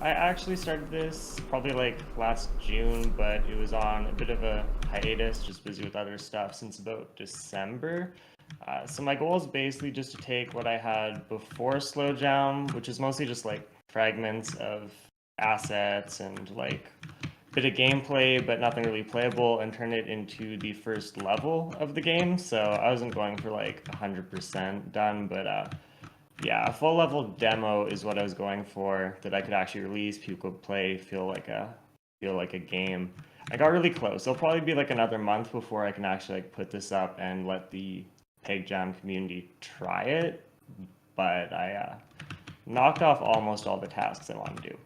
I actually started this probably like last June, but it was on a bit of a hiatus, just busy with other stuff since about December. So my goal is basically just to take what I had before Slow Jam, which is mostly just like fragments of assets and like a bit of gameplay, but nothing really playable, and turn it into the first level of the game. So I wasn't going for like 100% done, but yeah, a full level demo is what I was going for, that I could actually release, people could play, feel like a game. I got really close. It'll probably be like another month before I can actually like put this up and let the Peg Jam community try it. But I knocked off almost all the tasks I wanted to do.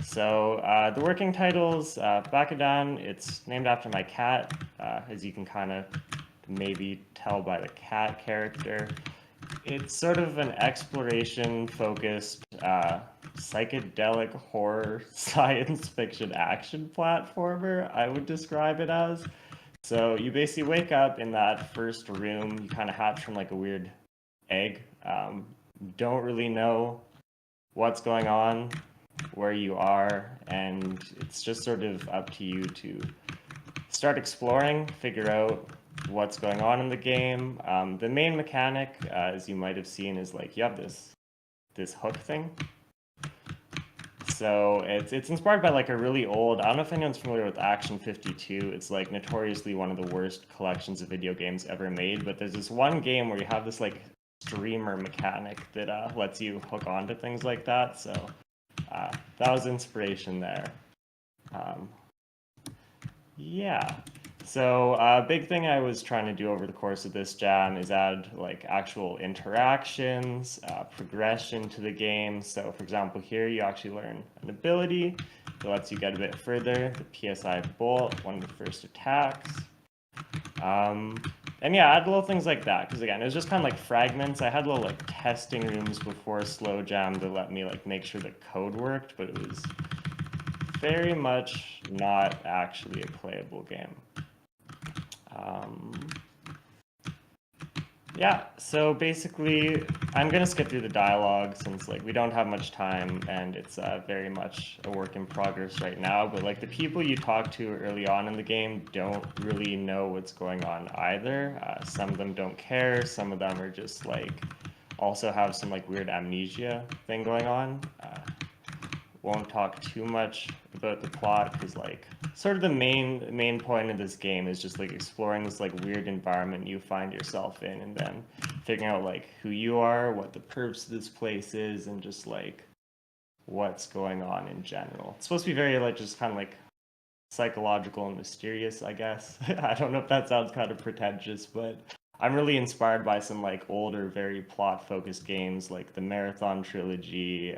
So the working titles, Bakudan, it's named after my cat, as you can kind of maybe tell by the cat character. It's sort of an exploration-focused, psychedelic horror science fiction action platformer, I would describe it as. So you basically wake up in that first room, you kind of hatch from like a weird egg. Don't really know what's going on, where you are, and it's just sort of up to you to start exploring, figure out what's going on in the game. The main mechanic, as you might have seen, is like you have this hook thing. So it's inspired by like a really old, I don't know if anyone's familiar with Action 52. It's like notoriously one of the worst collections of video games ever made, but there's this one game where you have this like streamer mechanic that lets you hook onto things like that. So that was inspiration there. Yeah. So big thing I was trying to do over the course of this jam is add like actual interactions, progression to the game. So for example, here you actually learn an ability that lets you get a bit further. The PSI Bolt, one of the first attacks. And yeah, add little things like that, because again, it was just kind of like fragments. I had little like testing rooms before Slow Jam to let me like make sure the code worked, but it was very much not actually a playable game. Yeah, so basically, I'm gonna skip through the dialogue since like we don't have much time and it's very much a work in progress right now. But like the people you talk to early on in the game don't really know what's going on either. Some of them don't care. Some of them are just like also have some like weird amnesia thing going on. Won't talk too much about the plot because like sort of the main point of this game is just like exploring this like weird environment you find yourself in, and then figuring out like who you are, what the purpose of this place is, and just like what's going on in general. It's supposed to be very like just kind of like psychological and mysterious, I guess. I don't know if that sounds kind of pretentious, but I'm really inspired by some like older, very plot focused games like the Marathon trilogy,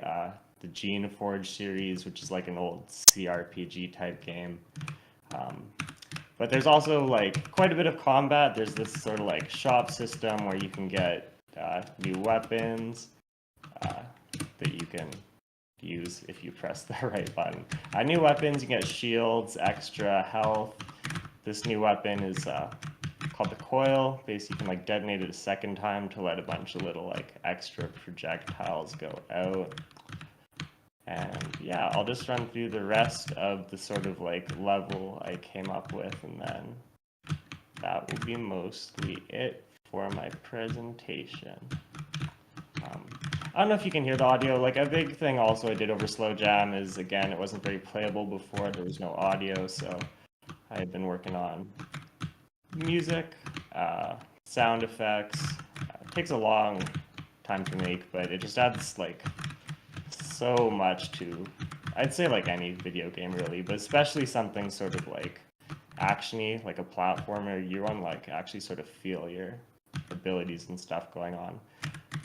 the Gene Forge series, which is like an old CRPG type game. But there's also like quite a bit of combat. There's this sort of like shop system where you can get new weapons that you can use if you press the right button. New weapons, you get shields, extra health. This new weapon is called the coil. Basically, you can like detonate it a second time to let a bunch of little like extra projectiles go out. And yeah, I'll just run through the rest of the sort of like level I came up with, and then that will be mostly it for my presentation. I don't know if you can hear the audio. Like a big thing also I did over Slow Jam is, again, it wasn't very playable before. There was no audio, so I had been working on music, sound effects. It takes a long time to make, but it just adds like so much to, I'd say like any video game really, but especially something sort of like actiony, like a platformer. You want to like actually sort of feel your abilities and stuff going on.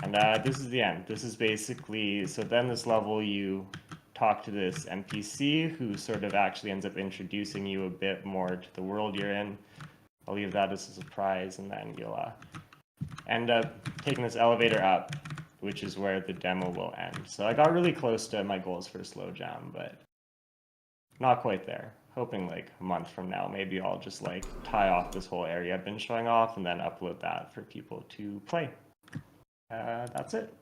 And this is the end. This is basically, so then this level you talk to this NPC who sort of actually ends up introducing you a bit more to the world you're in. I'll leave that as a surprise, and then you'll end up taking this elevator up, which is where the demo will end. So I got really close to my goals for Slow Jam, but not quite there. Hoping like a month from now, maybe I'll just like tie off this whole area I've been showing off and then upload that for people to play. That's it.